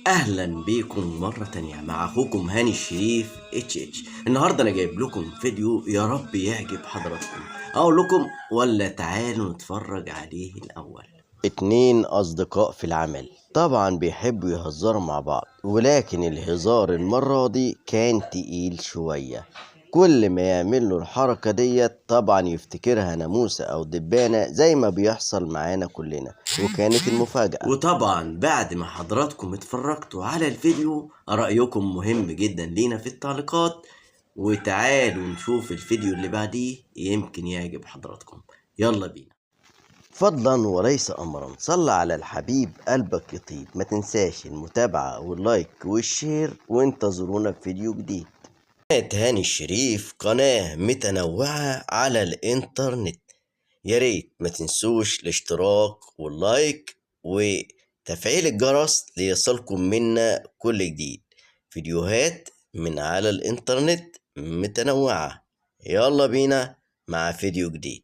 اهلا بيكم مرة تانية مع اخوكم هاني الشريف اتش. النهاردة انا جايب لكم فيديو يا رب يعجب حضراتكم. اقول لكم ولا تعالوا نتفرج عليه الاول. اتنين اصدقاء في العمل طبعا بيحبوا يهزروا مع بعض، ولكن الهزار المرة دي كان تقيل شوية. كل ما يعمل له الحركة ديت طبعا يفتكرها ناموسة او دبانة زي ما بيحصل معانا كلنا، وكانت المفاجأة. وطبعا بعد ما حضراتكم اتفرجتوا على الفيديو رأيكم مهم جدا لينا في التعليقات، وتعالوا نشوف الفيديو اللي بعديه يمكن يعجب حضراتكم. يلا بينا. فضلا وليس امرا، صل على الحبيب قلبك يطيب. ما تنساش المتابعة واللايك والشير، وانتظرونا في فيديو جديد. قناة هاني الشريف قناة متنوعة على الانترنت، يا ريت ما تنسوش الاشتراك واللايك وتفعيل الجرس ليصلكم منا كل جديد. فيديوهات من على الانترنت متنوعة. يلا بينا مع فيديو جديد.